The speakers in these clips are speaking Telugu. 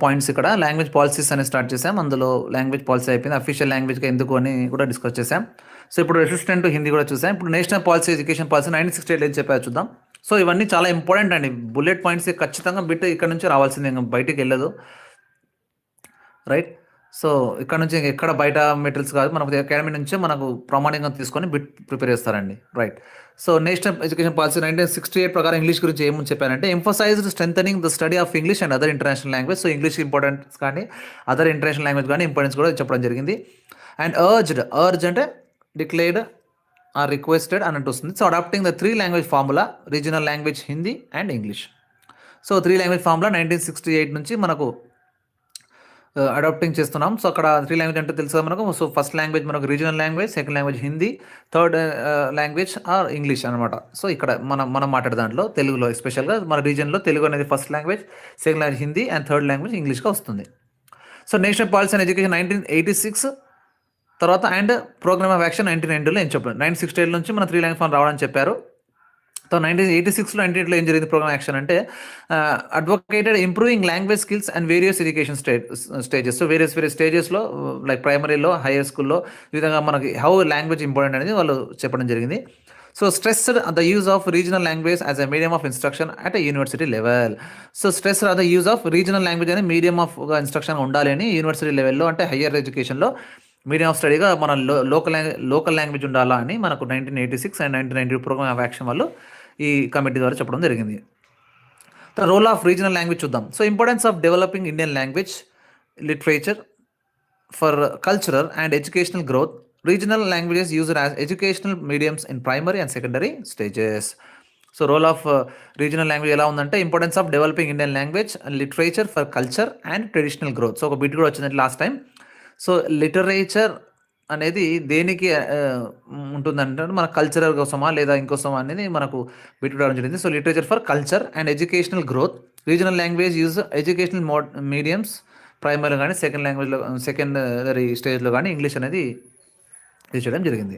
పాయింట్స్ ఇక్కడ లాంగ్వేజ్ పాలసీస్ అని స్టార్ట్ చేసాం. అందులో లాంగ్వేజ్ పాలసీ అయిపోయింది. అఫీషియల్ లాంగ్వేజ్గా ఎందుకు అని కూడా డిస్కస్ చేసాం. సో ఇప్పుడు రెసిస్టెంట్ హిందీ కూడా చూసాం. ఇప్పుడు నేషనల్ పాలసీ ఎడ్యుకేషన్ పాలసీ 1968 ఏం చెప్పారు చూద్దాం. సో ఇవన్నీ చాలా ఇంపార్టెంట్ అండి. బుల్లెట్ పాయింట్స్ ఖచ్చితంగా బిట్ ఇక్కడ నుంచి రావాల్సిందే, ఇంకా బయటికి వెళ్ళదు. రైట్. సో ఇక్కడ నుంచి ఎక్కడ బయట మెటీరియల్స్ కాదు, మనకు అకాడమీ నుంచే మనకు ప్రామాణికంగా తీసుకొని బిట్ ప్రిపేర్ చేస్తారండి. Right. So national education policy 1968 ప్రకారం ఇంగ్లీష్ గురించి ఏమని చెప్పారంటే, emphasized strengthening the study of English and other international language. So English importance కానీ అదర్ ఇంటర్నేషనల్ లాంగ్వేజ్ కానీ ఇంపార్టెన్స్ కూడా చెప్పడం జరిగింది. అండ్ అర్జ్ అంటే డిక్లేర్డ్ ఆర్ రిక్వెస్టెడ్ అన్నట్టు వస్తుంది. So adopting the 3 language formula, regional language Hindi and English. So 3 language formula 1968 నుంచి మనకు అడాప్టింగ్ చేస్తున్నాం. సో అక్కడ 3 లాంగ్వేజ్ అంటే తెలుసు కదా మనకు. సో ఫస్ట్ లాంగ్వేజ్ మనకు regional language, second language Hindi, third language or English అనమాట. సో ఇక్కడ మనం మాట్లాడే దాంట్లో తెలుగులో ఎస్పెషల్గా మన రీజన్లో తెలుగు అనేది first language, second language Hindi and third language ఇంగ్లీష్గా వస్తుంది. So national policy and education 1986 తర్వాత అండ్ ప్రోగ్రామ్ ఆఫ్ యాక్షన్ 1992లో ఏం చెప్పారు. 1968 నుంచి మన 3 లాంగ్వేజ్ ఫార్మ్ రావాలని చెప్పారు. సో 1986లో 98లో ఏం జరిగింది ప్రోగ్రామ్ యాక్షన్ అంటే, advocated improving language skills and various education stages. So various స్టేజెస్లో లైక్ ప్రైమరీలో, హైయర్ స్కూల్లో ఈ విధంగా మనకి హౌ లాంగ్వేజ్ ఇంపార్టెంట్ అనేది వాళ్ళు చెప్పడం జరిగింది. So stressed the use of regional language as a medium of instruction at university level. So stressed the use of regional language అనే మీడియం ఆఫ్ ఇన్స్ట్రక్షన్ ఉండాలి అని యూనివర్సిటీ లెవెల్లో, అంటే హయ్యర్ ఎడ్యుకేషన్లో మీడియం ఆఫ్ స్టడీగా మన లోకల్ లాంగ్వేజ్ ఉండాలా అని మనకు 1986 అండ్ 1992 ప్రోగ్రామ్ ఆఫ్ యాక్షన్ వాళ్ళు ఈ కమిటీ ద్వారా చెప్పడం జరిగింది. The role of regional language చూద్దాం. So importance of developing Indian language literature for cultural and educational growth. Regional languages used as educational mediums in primary and secondary stages. So role of regional language ఎలా ఉందంటే, importance of developing Indian language and literature for culture and traditional growth. So ఒక బిట్ కూడా వచ్చిందంటే లాస్ట్ టైం. సో లిటరేచర్ అనేది దేనికి ఉంటుందంటే, మన కల్చరల్ కోసమా లేదా ఇంకోసమా అనేది మనకు బిట్టుకోవడం జరిగింది. So literature for culture and educational growth. Regional language use educational mediums primary కానీ సెకండరీ స్టేజ్లో కానీ ఇంగ్లీష్ అనేది ఇది చేయడం జరిగింది.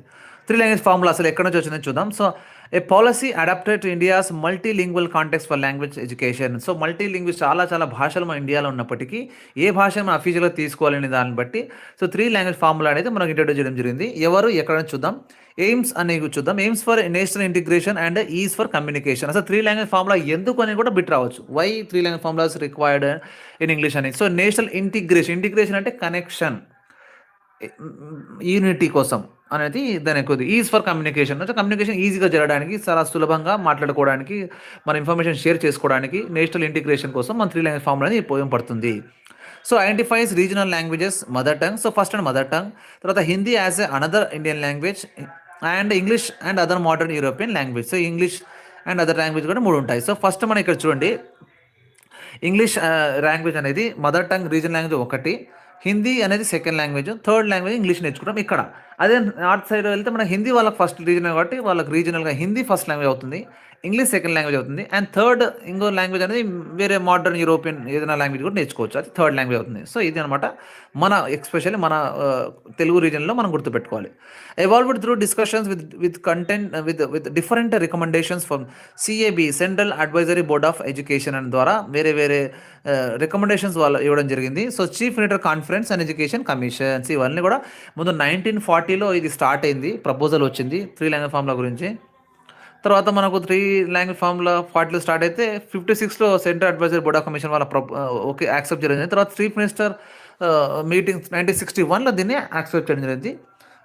3 లాంగ్వేజ్ ఫార్ములా అసలు ఎక్కడ నుంచి వచ్చిందని చూద్దాం. So a policy adapted to India's multilingual context for language education. So multilanguage చాలా భాషలు మన ఇండియాలో ఉన్నప్పటికీ ఏ భాష మనం అఫీషియల్గా తీసుకోవాలనే దాన్ని బట్టి సో 3 లాంగ్వేజ్ ఫార్ములా అనేది మనకు ఇంట్రడ్యూస్ చేయడం జరిగింది. ఎవరు ఎక్కడ చూద్దాం. ఎయిమ్స్ అనేది చూద్దాం. Aims for national integration and is for communication. అసలు 3 లాంగ్వేజ్ ఫార్ములా ఎందుకు అని కూడా బిట్ రావచ్చు. Why 3 language formulas required in English అని. సో నేషనల్ ఇంటిగ్రేషన్ అంటే కనెక్షన్, యూనిటీ కోసం అనేది దాని ఎక్కువ. ఈజ్ ఫర్ కమ్యూనికేషన్ అంటే కమ్యూనికేషన్ ఈజీగా జరగడానికి, చాలా సులభంగా మాట్లాడుకోవడానికి, మన ఇన్ఫర్మేషన్ షేర్ చేసుకోవడానికి నేషనల్ ఇంటిగ్రేషన్ కోసం మన 3 లాంగ్వేజ్ ఫార్ములా అనేది ఉపయోగపడుతుంది. So identifies regional languages mother tongue. So first and mother tongue, తర్వాత Hindi as a another Indian language and English and other modern European language. So English and other language కూడా 3 ఉంటాయి. సో ఫస్ట్ మనం ఇక్కడ చూడండి, ఇంగ్లీష్ లాంగ్వేజ్ అనేది మదర్ టంగ్ రీజనల్ లాంగ్వేజ్ ఒకటి, హిందీ అనేది second language, third language English నేర్చుకుంటాం ఇక్కడ. అదే నార్త్ సైడ్ వెళ్తే మన హిందీ వాళ్ళకి ఫస్ట్ రీజనల్ కాబట్టి వాళ్ళకి రీజనల్గా హిందీ ఫస్ట్ లాంగ్వేజ్ అవుతుంది, ఇంగ్లీష్ సెకండ్ లాంగ్వేజ్ అవుతుంది, అండ్ థర్డ్ ఇంకో లాంగ్వేజ్ అనేది వేరే మోడర్న్ యూరోపియన్ ఏదైనా లాంగ్వేజ్ కూడా నేర్చుకోవచ్చు, అది థర్డ్ లాంగ్వేజ్ అవుతుంది. సో ఇది అనమాట మన ఎస్పెషల్లీ మన తెలుగు రీజన్లో మనం గుర్తుపెట్టుకోవాలి. Evolved through discussions with content with different recommendations from CAB, central advisory board of education అని ద్వారా వేరే రికమెండేషన్స్ వాళ్ళు ఇవ్వడం జరిగింది. So chief minister conference and education commissions ఇవన్నీ కూడా ముందు 1940లో ఇది స్టార్ట్ అయింది, ప్రపోజల్ వచ్చింది 3 లాంగ్వేజ్ ఫార్ములా గురించి. తర్వాత మనకు 3 లాంగ్వేజ్ ఫార్ములా 40లో స్టార్ట్ అయితే 56లో central advisory board of commission వాళ్ళ ఓకే యాక్సెప్ట్ జరిగింది. తర్వాత చీఫ్ మినిస్టర్ మీటింగ్ 1961లో దీన్ని యాక్సెప్ట్ చేయడం జరిగింది.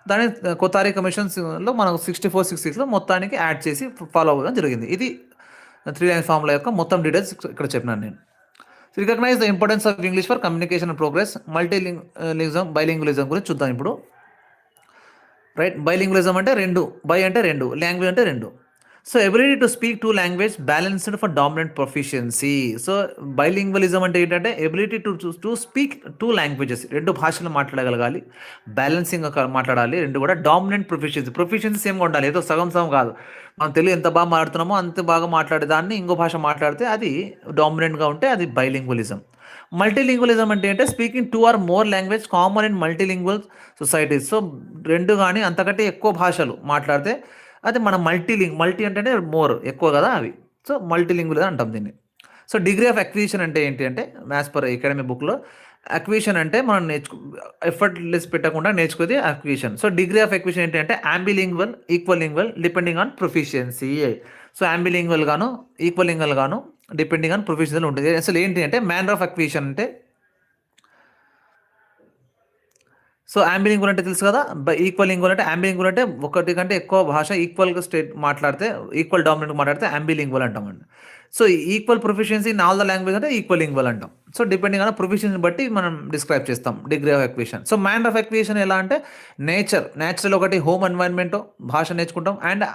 దాని కొత్తారి కమిషన్స్లో మనకు 64-66లో మొత్తానికి యాడ్ చేసి ఫాలో అవ్వడం జరిగింది. ఇది 3 లాంగ్వేజ్ ఫార్ములా యొక్క మొత్తం డీటెయిల్స్ ఇక్కడ చెప్పినాను నేను. Recognise the importance of English for communication and progress. Bilingualism గురించి చూద్దాం ఇప్పుడు. రైట్, బైలింగ్వలిజం అంటే 2, బై అంటే 2, లాంగ్వేజ్ అంటే 2. So ability to speak 2 language balanced for dominant proficiency. So bilingualism అంటే ఏంటంటే ఎబిలిటీ టు స్పీక్ 2 లాంగ్వేజెస్, 2 భాషలు మాట్లాడగలగాలి, బ్యాలెన్సింగ్గా మాట్లాడాలి, 2 కూడా డామినెంట్ ప్రొఫిషియన్సీ సేమ్గా ఉండాలి. ఏదో సగం కాదు, మనం తెలుగు ఎంత బాగా మాట్లాడుతున్నామో అంత బాగా మాట్లాడేదాన్ని ఇంకో భాష మాట్లాడితే అది డామినెంట్గా ఉంటే అది బైలింగ్వలిజం. మల్టీలింగ్వలిజం అంటే speaking 2 or more language common in multilingual societies. So 2 కానీ అంతకంటే ఎక్కువ భాషలు మాట్లాడితే అది మన మల్టీ అంటేనే మోర్ ఎక్కువ కదా అవి. సో మల్టీలింగ్వల్ అంటాం దీన్ని. సో డిగ్రీ ఆఫ్ అక్విజిషన్ అంటే ఏంటి అంటే యాజ్ పర్ అకాడమీ బుక్లో అక్విజిషన్ అంటే మనం ఎఫర్ట్లెస్ పెట్టకుండా నేర్చుకునేది acquisition. So degree of acquisition ఏంటి అంటే ambilingual, equal lingual depending on proficiency. So ambilingual గాను, ఈక్వల్ లింగ్వల్ గాను డిపెండింగ్ ఆన్ ప్రొఫిషియన్సీ ఉంటుంది. అసలు ఏంటి అంటే మ్యానర్ ఆఫ్ అక్విజిషన్ అంటే, సో అంబిలింగ్వల్ అంటే తెలుసు కదా. ఈక్వల్ లింగ్వల్ అంటే, అంబిలింగ్వల్ అంటే ఒకటి కంటే ఎక్కువ భాష ఈక్వల్గా మాట్లాడితే, ఈక్వల్ డామినెంట్ మాట్లాడితే అంబిలింగ్వల్ అంటామండి. So equal proficiency in all the language అంటే ఈక్వల్ లింగ్వల్ అంటాం. సో డిపెండింగ్ ఆన్ ప్రొఫిషియన్సీ బట్టి మనం డిస్క్రైబ్ చేస్తాం degree of acquisition. So manner of acquisition ఎలా అంటే నేచురల్ ఒకటి హోమ్ ఎన్వైరన్మెంట్ భాష నేర్చుకుంటాం, అండ్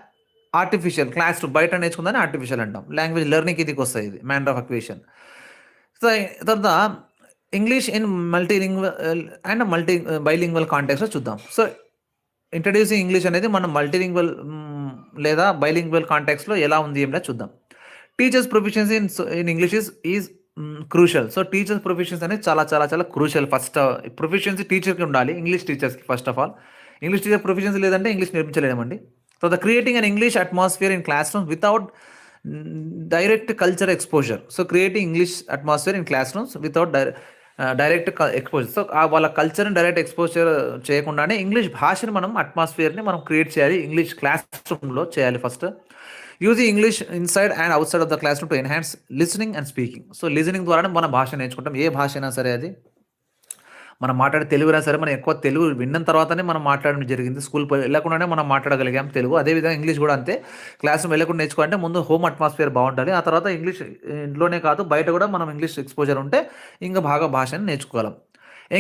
ఆర్టిఫిషియల్ క్లాస్ బయట నేర్చుకుందని ఆర్టిఫిషియల్ అంటాం. లాంగ్వేజ్ లెర్నింగ్ ఇదికి వస్తుంది ఇది మ్యానర్ ఆఫ్ అక్విజిషన్. సో తర్వాత English in multilingual and bilingual కాంటెక్స్లో చూద్దాం. సో ఇంట్రడ్యూసింగ్ ఇంగ్లీష్ అనేది మనం మల్టీలింగ్వల్ లేదా బైలింగ్వల్ కాంటెక్స్లో ఎలా ఉంది ఏమిటో చూద్దాం. Teachers proficiency in English is crucial. So teachers proficiency అనేది చాలా చాలా చాలా క్రూషియల్. ఫస్ట్ ప్రొఫిషియన్సీ టీచర్కి ఉండాలి, ఇంగ్లీష్ టీచర్స్కి. First of all English teacher proficiency లేదంటే ఇంగ్లీష్ నేర్పించలేమండి. So the creating an English atmosphere in classrooms without direct culture exposure. So creating English atmosphere in classrooms without direct exposure. So వాళ్ళ కల్చర్ని డైరెక్ట్ ఎక్స్పోజర్ చేయకుండానే ఇంగ్లీష్ భాషని మనం అట్మాస్ఫియర్ని మనం క్రియేట్ చేయాలి, ఇంగ్లీష్ క్లాస్ రూమ్లో చేయాలి first. Using English inside and out side of the class room to enhance listening and speaking. So listening ద్వారానే మన భాష నేర్చుకుంటాం. ఏ భాష అయినా సరే, అది మనం మాట్లాడే తెలుగు అయినా సరే, మనం ఎక్కువ తెలుగు విన్న తర్వాతనే మనం మాట్లాడడం జరిగింది. స్కూల్ వెళ్ళకుండానే మనం మాట్లాడగలిగాం తెలుగు. అదేవిధంగా ఇంగ్లీష్ కూడా అంతే. క్లాస్ రూమ్ వెళ్ళకుండా నేర్చుకోవాలంటే ముందు హోమ్ అట్మాస్ఫియర్ బాగుండాలి, ఆ తర్వాత ఇంగ్లీష్ ఇంట్లోనే కాదు బయట కూడా మనం ఇంగ్లీష్ ఎక్స్పోజర్ ఉంటే ఇంకా బాగా భాషని నేర్చుకోగలం.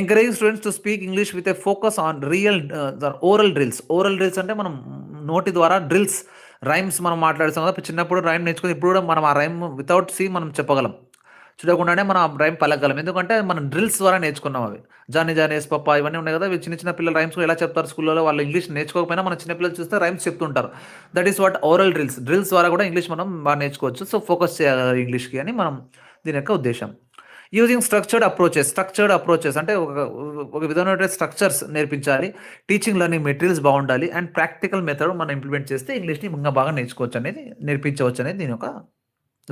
Encourage students to speak English with a focus on real oral drills. Oral drills అంటే మనం నోటి ద్వారా డ్రిల్స్, రైమ్స్ మనం మాట్లాడుతాం కదా. చిన్నప్పుడు రైమ్ నేర్చుకుని ఇప్పుడు కూడా మనం ఆ రైమ్ వితౌట్ మనం చెప్పగలం, చూడకుండానే మనం ఆ రైమ్ పలకగలం. ఎందుకంటే మనం డ్రిల్స్ ద్వారా నేర్చుకున్నాం. అవి జానీ జానేస్ పప్ప ఇవన్నీ ఉన్నాయి కదా. చిన్న చిన్న పిల్లలు రైమ్స్ ఎలా చెప్తారు స్కూల్లో, వాళ్ళు ఇంగ్లీష్ నేర్చుకోకపోయినా మన చిన్న పిల్లలు చూస్తే రైమ్స్ చెప్తుంటారు. That is what oral drills. Drills ద్వారా కూడా ఇంగ్లీష్ మనం బాగా నేర్చుకోవచ్చు. సో ఫోకస్ చేయాలి ఇంగ్లీష్కి అని మనం దీని యొక్క ఉద్దేశం. యూజింగ్ స్ట్రక్చర్డ్ అప్రోచెస్ అంటే ఒక విధమైన స్ట్రక్చర్స్ నేర్పించాలి. టీచింగ్ లెర్నింగ్ మెటీరియల్స్ బాగుండాలి, అండ్ ప్రాక్టికల్ మెథడ్ మనం ఇంప్లిమెంట్ చేస్తే ఇంగ్లీష్ని ఇంకా బాగా నేర్చుకోవచ్చు అనేది, నేర్పించవచ్చు అనేది దీని యొక్క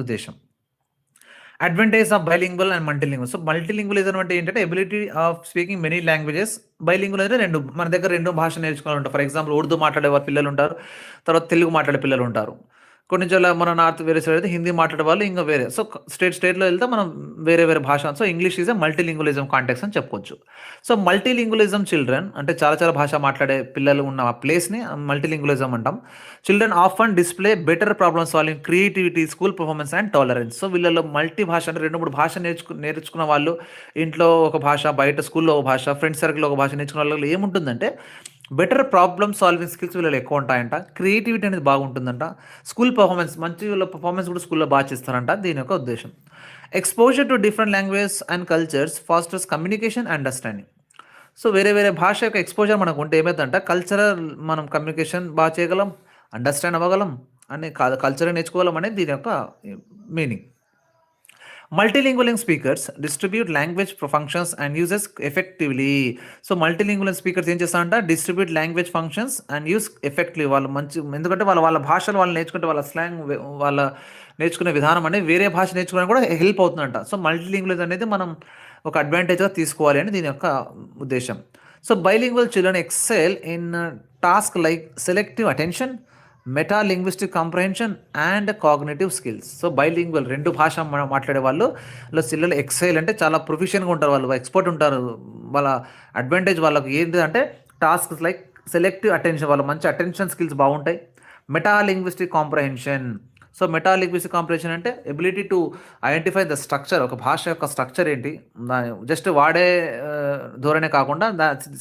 ఉద్దేశం. Advantage of bilingual and multilingual. So multilingualism అంటే ఏంటంటే ability of speaking many languages. Bilingual అంటే మన దగ్గర రెండు భాష నేర్చుకోవాలంటారు. ఫర్ ఎగ్జాంపుల్ ఉర్దూ మాట్లాడే పిల్లలు ఉంటారు, తర్వాత తెలుగు మాట్లాడే పిల్లలు ఉంటారు. కొన్ని చోట్ల మన నార్త్ వేరే సైడ్ అయితే హిందీ మాట్లాడే వాళ్ళు ఇంకా వేరే. సో స్టేట్లో వెళ్తే మనం వేరే వేరే భాష. So English is a multilingualism context అని చెప్పుకోవచ్చు. సో మల్టీలింగ్వలిజం చిల్డ్రన్ అంటే చాలా చాలా భాష మాట్లాడే పిల్లలు ఉన్న ఆ ప్లేస్ని మల్టీలింగ్వలిజం అంటాం. Children often display better problem solving, creativity, school performance and tolerance. So వీళ్ళలో మల్టీ భాష అంటే 2-3 భాష నేర్చుకున్న వాళ్ళు, ఇంట్లో ఒక భాష, బయట స్కూల్లో ఒక భాష, ఫ్రెండ్స్ సర్కిల్లో ఒక భాష నేర్చుకున్న వాళ్ళు ఏముంటుందంటే బెటర్ ప్రాబ్లమ్ సాల్వింగ్ స్కిల్స్ వీళ్ళు ఎక్కువ ఉంటాయంట, క్రియేటివిటీ అనేది బాగుంటుందంట, స్కూల్ పర్ఫార్మెన్స్ మంచి వీళ్ళ పర్ఫార్మెన్స్ కూడా స్కూల్లో బాగా చేస్తారంట. దీని యొక్క ఉద్దేశం. Exposure to different language and cultures pastors communication understanding. So వేరే వేరే భాష యొక్క ఎక్స్పోజర్ మనకు ఉంటే ఏమవుతుందంటే కల్చరల్ మనం కమ్యూనికేషన్ బాగా చేయగలం, అండర్స్టాండ్ అవ్వగలం, అని కల్చర్ నేర్చుకోగలం అనేది దీని యొక్క meaning. Multilingual speakers distribute language functions and uses effectively. So multilingual speakers ఏం చేస్తారంట, distribute language functions and use effectively. వాళ్ళు మంచి, ఎందుకంటే వాళ్ళ భాషలు వాళ్ళు నేర్చుకుంటే వాళ్ళ స్లాంగ్, వాళ్ళ నేర్చుకునే విధానం అనేది వేరే భాష నేర్చుకోవడానికి కూడా హెల్ప్ అవుతుందంట. సో మల్టీలింగ్వల్ అనేది మనం ఒక అడ్వాంటేజ్గా తీసుకోవాలి అని దీని యొక్క ఉద్దేశం. So bilingual children excel in task like selective attention, meta linguistic comprehension and cognitive skills. So bilingual రెండు భాష మాట్లాడే వాళ్ళు పిల్లలు ఎక్సైల్ అంటే చాలా ప్రొఫిషియన్గా ఉంటారు, వాళ్ళు ఎక్స్పర్ట్ ఉంటారు. వాళ్ళ అడ్వాంటేజ్ వాళ్ళకి ఏంటి అంటే టాస్క్స్ లైక్ సెలెక్టివ్ అటెన్షన్, వాళ్ళ మంచి అటెన్షన్ స్కిల్స్ బాగుంటాయి. Meta linguistic comprehension. So meta linguistic comprehension అంటే ability to identify the structure, ఒక భాష యొక్క స్ట్రక్చర్ ఏంటి, జస్ట్ వాడే ధోరణే కాకుండా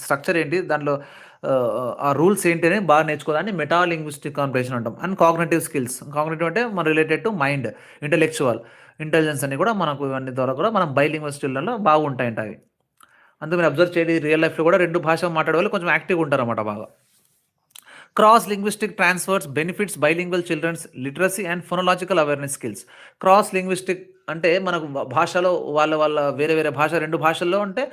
స్ట్రక్చర్ ఏంటి, దాంట్లో ఆ రూల్స్ ఏంటి అని బాగా నేర్చుకోవాలని మెటా లింగ్విస్టిక్ కాంప్రహెన్షన్ అంటాం. And cognitive skills. కాగ్నిటివ్ అంటే మన రిలేటెడ్ టు మైండ్, ఇంటెలిజెన్స్ అని కూడా మనకు ఇవన్నీ ద్వారా కూడా మనం బైలింగ్విస్టిక్లలో బాగుంటాయంట అవి. అందుకు మీరు అబ్జర్వ్ చేయండి, రియల్ లైఫ్లో కూడా రెండు భాషలు మాట్లాడే వాళ్ళు కొంచెం యాక్టివ్గా ఉంటారు అన్నమాట బాగా. Cross linguistic transfers benefits bilingual childrens literacy and phonological awareness skills. Cross linguistic అంటే మనకు భాషలో వాళ్ళ వేరే వేరే భాష 2 భాషల్లో ఉంటే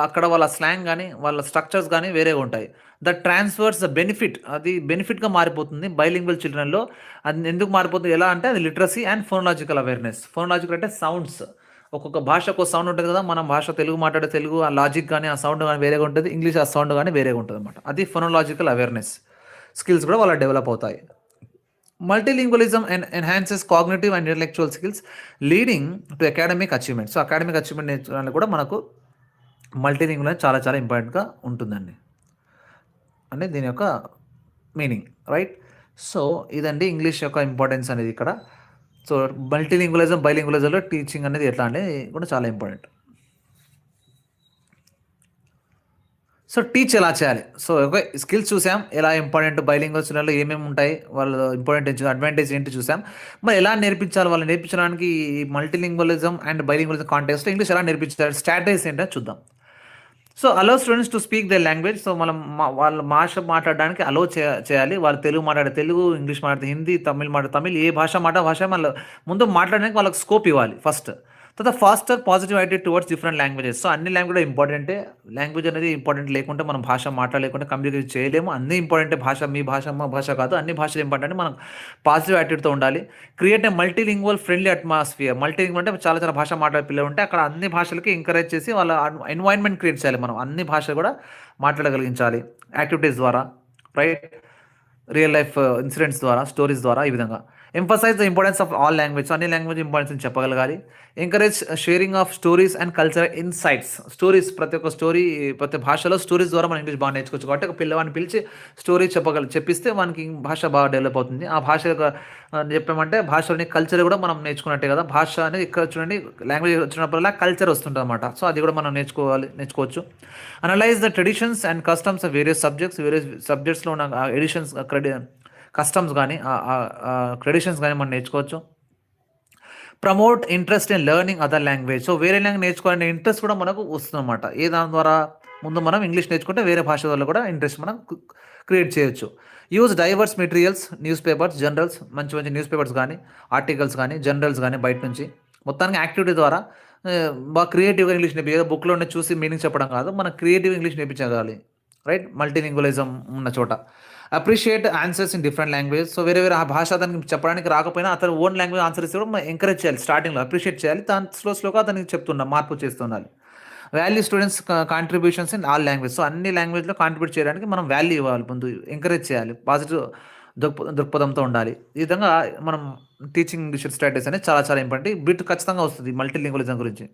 అక్కడ వాళ్ళ స్లాంగ్ గాని, వాళ్ళ స్ట్రక్చర్స్ గాని వేరేగా ఉంటాయి. దట్ ట్రాన్స్‌ఫర్స్ ద బెనిఫిట్ అది బెనిఫిట్‌గా మారిపోతుంది బైలింగ్వల్ చిల్డ్రన్‌లో. అది ఎందుకు మారిపోతుంది? ఎలా అంటే అది literacy and phonological awareness. Phonological అంటే సౌండ్స్. ఒక్కొక్క భాషకు ఒక సౌండ్ ఉంటది కదా! మన భాష తెలుగు మాట్లాడే తెలుగు ఆ లాజిక్ గాని, ఆ సౌండ్ గాని వేరేగా ఉంటది. ఇంగ్లీష్ ఆ సౌండ్ గాని వేరేగా ఉంటదనమాట. అది ఫోనోలాజికల్ అవేర్‌నెస్. స్కిల్స్ కూడా వాళ్ళకి డెవలప్ అవుతాయి. Multilingualism enhances cognitive and intellectual skills leading to academic achievement. So, academic achievement నేర్చుకోవడానికి కూడా మనకు మల్టీలింగ్వల్ అనేది చాలా చాలా ఇంపార్టెంట్‌గా ఉంటుందండి. అంటే దీని యొక్క మీనింగ్. రైట్? సో, ఇదండి ఇంగ్లీష్ యొక్క ఇంపార్టెన్స్ అనేది ఇక్కడ. సో, మల్టీలింగ్వలిజం, బైలింగ్వలిజంలో టీచింగ్ అనేది ఎట్లా అనేది కూడా చాలా ఇంపార్టెంట్. సో, టీచ్ ఎలా చేయాలి? So, okay. స్కిల్స్ చూసాం. ఎలా ఇంపార్టెంట్ బైలింగ్వల్స్‌లలో ఏమేమి ఉంటాయి? వాళ్ళ ఇంపార్టెంట్ అడ్వాంటేజ్ ఏంటి చూసాం. మరి ఎలా నేర్పించాలి? వాళ్ళని నేర్పించడానికి ఈ మల్టీలింగ్వలిజం అండ్ బైలింగ్వలిజం కాంటెక్స్‌లో ఇంగ్లీష్ ఎలా నేర్పించాలి? స్ట్రాటజీస్ ఏంటో చూద్దాం. So, allow students to speak their language. So, మనం వాళ్ళ భాష మాట్లాడడానికి అలో చేయాలి. వాళ్ళు తెలుగు మాట్లాడే తెలుగు, ఇంగ్లీష్ మాట్లాడితే హిందీ, తమిళ్ మాట్లాడితే తమిళ్, ఏ భాష భాష మళ్ళీ ముందు మాట్లాడడానికి వాళ్ళకి స్కోప్ ఇవ్వాలి ఫస్ట్. తర్వాత foster positive attitude towards different languages. So, అన్ని లాంగ్వేజ్ ఇంపార్టెంటే. లాంగ్వేజ్ అనేది ఇంపార్టెంట్ లేకుంటే మనం భాష మాట్లాడలేకుంటే కమ్యూనికేట్ చేయలేము. అన్నీ ఇంపార్టెంటే. భాష మీ భాష, మా భాష కాదు. అన్ని భాషలు ఇంపార్టెంట్. మనం పాజిటివ్ యాటిట్యూడ్‌తో ఉండాలి. Create a multilingual friendly atmosphere. Multilingual అంటే చాలా చాలా భాష మాట్లాడే పిల్లలు ఉంటే అక్కడ అన్ని భాషలకి ఎంకరేజ్ చేసి వాళ్ళ ఎన్వైర్న్మెంట్ క్రియేట్ చేయాలి మనం. అన్ని భాషలు కూడా మాట్లాడగలిగించాలి. యాక్టివిటీస్ ద్వారా, రైట్? రియల్ లైఫ్ ఇన్సిడెంట్స్ ద్వారా, స్టోరీస్ ద్వారా ఈ విధంగా. Emphasize the importance of all language. అన్ని లాంగ్వేజ్ ఇంపార్టెన్స్ చెప్పగలగాలి. Encourage sharing of stories and cultural insights. Stories ప్రతి ఒక్క స్టోరీ ప్రతి భాషలో స్టోరీస్ ద్వారా మనం ఇంగ్లీష్ బాగా నేర్చుకోవచ్చు. కాబట్టి ఒక పిల్లవాడిని పిలిచి స్టోరీ చెప్పిస్తే వానికి భాష బాగా డెవలప్ అవుతుంది. ఆ భాష యొక్క చెప్పామంటే భాషలోని కల్చర్ కూడా మనం నేర్చుకున్నట్టే కదా! భాష అనేది ఇక్కడ చూడండి లాంగ్వేజ్ వచ్చినప్పుడల్లా కల్చర్ వస్తుంటదన్నమాట. సో, అది కూడా మనం నేర్చుకోవచ్చు. Analyse the traditions and customs of various సబ్జెక్ట్స్‌లో ఉన్న ఎడిషన్స్ కస్టమ్స్ గానీ, ట్రెడిషన్స్ గానీ మనం నేర్చుకోవచ్చు. Promote interest in learning other language. So, వేరే లాంగ్వేజ్ నేర్చుకోవాలనే ఇంట్రెస్ట్ కూడా మనకు వస్తుందన్నమాట. దాని ద్వారా ముందు మనం ఇంగ్లీష్ నేర్చుకుంటే వేరే భాషలలో కూడా ఇంట్రెస్ట్ మనం క్రియేట్ చేయొచ్చు. Use divorce materials, news papers, journals మంచి మంచి న్యూస్ పేపర్స్ గానీ, ఆర్టికల్స్ గానీ, జర్నల్స్ గానీ బయట నుంచి. మొత్తానికి యాక్టివిటీ ద్వారా బాగా క్రియేటివ్‌గా ఇంగ్లీష్ ఏదో బుక్‌లోనే చూసి మీనింగ్ చెప్పడం కాదు. మనం క్రియేటివ్‌గా ఇంగ్లీష్ నేర్పించగలగాలి. రైట్? మల్టీలింగ్వలిజం ఉన్న చోట. Appreciate answers in different language. So, వేరే వేరే ఆ భాష అతనికి చెప్పడానికి రాకపోయినా అతను ఓన్ లాంగ్వేజ్ ఆన్సర్ ఇస్తే కూడా మనం ఎంకరేజ్ చేయాలి. స్టార్టింగ్‌లో అప్రిషియేట్ చేయాలి. స్లోగా అతనికి చెప్తుండాలి. మార్పు చేస్తుండాలి. Value students contributions in all language. So, అన్ని లాంగ్వేజ్‌లో కాంట్రిబ్యూట్ చేయడానికి మనం వాల్యూ ఇవ్వాలి. ముందు ఎంకరేజ్ చేయాలి. పాజిటివ్ దృక్పథంతో ఉండాలి. ఈ విధంగా మనం టీచింగ్ ఇంగ్లీష్ స్ట్రాటజీస్ అనేది చాలా చాలా ఇంపార్టెంట్. బిట్ ఖచ్చితంగా వస్తుంది మల్టీలింగ్వలిజం గురించి.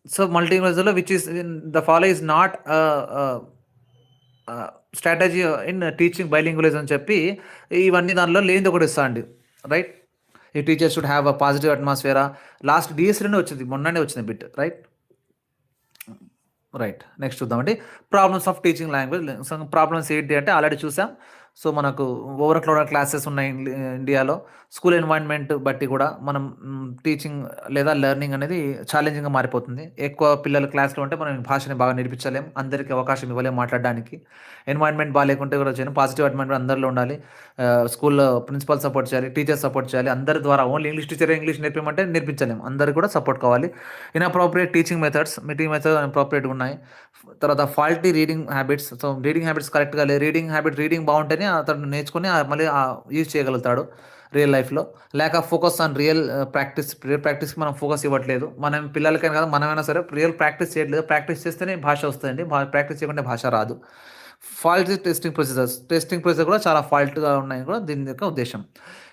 సో, మల్టీలింగ్వలిజంలో which is the follow is not strategy in teaching bilingualism అని చెప్పి ఇవన్నీ దానిలో లేనిది ఒకటి ఇస్తా అండి. రైట్? ఈ teacher should have a positive అట్మాస్ఫియరా. లాస్ట్ డిఎస్‌లోనే వచ్చింది. మొన్ననే వచ్చింది బిట్. రైట్? రైట్. నెక్స్ట్ చూద్దామండి. Problems of teaching language. So, problems ఏంటి అంటే ఆల్రెడీ చూసాం. సో, మనకు ఓవర్ క్రౌడెడ్ క్లాసెస్ ఉన్నాయి ఇండియాలో. స్కూల్ ఎన్వైర్న్మెంట్ బట్టి కూడా మనం టీచింగ్ లేదా లెర్నింగ్ అనేది ఛాలెంజింగ్‌గా మారిపోతుంది. ఎక్కువ పిల్లలు క్లాస్‌లో ఉంటే మనం భాషని బాగా నేర్పించలేం. అందరికీ అవకాశం ఇవ్వలేం మాట్లాడడానికి. ఎన్వైర్న్మెంట్ బాలేకుంటే కూడా పాజిటివ్ ఎన్వైర్న్మెంట్ అందరిలో ఉండాలి. స్కూల్‌లో ప్రిన్సిపల్ సపోర్ట్ చేయాలి. టీచర్స్ సపోర్ట్ చేయాలి. అందరి ద్వారా ఓన్లీ ఇంగ్లీష్ టీచరే ఇంగ్లీష్ నేర్పిమంటే నేర్పించలేం. అందరికి కూడా సపోర్ట్ కావాలి. Inappropriate teaching methods. మెథడ్ అప్రోప్రియేట్‌గా ఉన్నాయి. తర్వాత faulty reading habits. So, reading habits కరెక్ట్‌గా లేదు. రీడింగ్ బాగుంటేనే అతను నేర్చుకొని మళ్ళీ యూజ్ చేయగలుగుతాడు రియల్ లైఫ్‌లో. Lack of focus on real ప్రాక్టీస్‌కి మనం ఫోకస్ ఇవ్వట్లేదు. మనం పిల్లలకైనా కాదు మనమైనా సరే రియల్ ప్రాక్టీస్ చేయట్లేదు. ప్రాక్టీస్ చేస్తేనే భాష వస్తదండి. ప్రాక్టీస్ చేయకుంటే భాష రాదు. ఫాల్టీ టెస్టింగ్ ప్రొసీజర్ కూడా చాలా ఫాల్ట్‌గా ఉన్నాయి కూడా దీని యొక్క ఉద్దేశ్యం.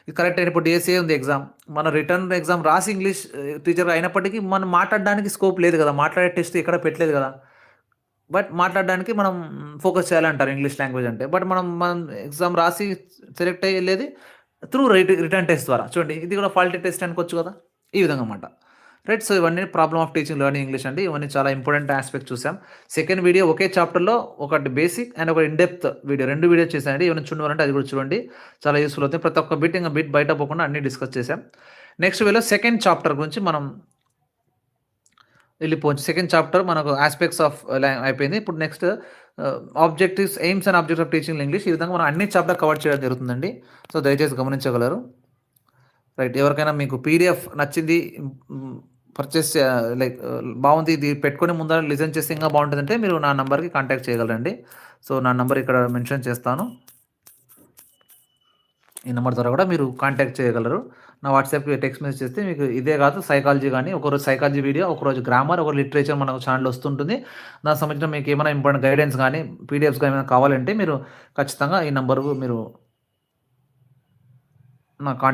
ఇది కరెక్ట్ అయిన ఇప్పుడు డిఎస్ఏ ఉంది ఎగ్జామ్. మన రిటర్న్ ఎగ్జామ్ రాసి ఇంగ్లీష్ టీచర్ అయినప్పటికీ మనం మాట్లాడడానికి స్కోప్ లేదు కదా! మాట్లాడే టెస్ట్ ఎక్కడ పెట్టలేదు కదా! బట్ మాట్లాడడానికి మనం ఫోకస్ చేయాలంటారు ఇంగ్లీష్ లాంగ్వేజ్ అంటే. బట్ మనం ఎగ్జామ్ రాసి సెలెక్ట్ అయ్యేది త్రూ రిటర్న్ టెస్ట్ ద్వారా. చూడండి ఇది కూడా ఫాల్టీ టెస్ట్ అనుకోవచ్చు కదా! ఈ విధంగా అన్నమాట. రైట్? సో, ఇవన్నీ problem of teaching learning English అండి. ఇవన్నీ చాలా ఇంపార్టెంట్ యాస్పెక్ట్ చూసాం. సెకండ్ వీడియో ఒకే చాప్టర్‌లో ఒకటి బేసిక్ అండ్ ఒక ఇన్ డెప్త్ వీడియో 2 వీడియోస్ చేశానండి. ఏమైనా చూడాలంటే అది కూడా చూడండి. చాలా యూజ్‌ఫుల్ అవుతుంది. ప్రతి ఒక్క బిట్ బయట పోకుండా అన్నీ డిస్కస్ చేసాం. నెక్స్ట్ వీడియోలో సెకండ్ చాప్టర్ గురించి మనం వెళ్ళిపోవచ్చు. సెకండ్ చాప్టర్ మనకు యాస్పెక్ట్స్ ఆఫ్ అయిపోయింది. ఇప్పుడు next objectives, aims and objectives of teaching English. ఈ విధంగా మనం అన్ని చాప్టర్ కవర్ చేయడం జరుగుతుందండి. సో, దయచేసి గమనించగలరు. రైట్. ఎవరికైనా మీకు పీడీఎఫ్ నచ్చింది, హ్మ్, పర్చేస్ లైక్ బావుంది. ఇది పెట్టుకొని ముందర లిజన్ చేస్తే ఇంకా బావుంటదంటే మీరు నా నంబర్‌కి కాంటాక్ట్ చేయగలరండి. సో, నా నంబర్ ఇక్కడ మెన్షన్ చేస్తాను. ఈ నంబర్ ద్వారా కూడా మీరు కాంటాక్ట్ చేయగలరు. నా వాట్సాప్‌కి టెక్స్ట్ మెసేజ్ చేస్తే మీకు ఇదే కాదు సైకాలజీ గాని, ఒకరోజు సైకాలజీ వీడియో, ఒకరోజు గ్రామర్, ఒకరోజు లిటరేచర్ మన ఛానెల్‌లో వస్తుంటుంది. దానికి సంబంధించిన మీకేమైనా ఇంపార్టెంట్ గైడెన్స్ గాని, పీడీఎఫ్స్ గాని ఏమైనా కావాలంటే మీరు ఖచ్చితంగా ఈ నంబర్‌కు మీరు నా కాంటాక్ట్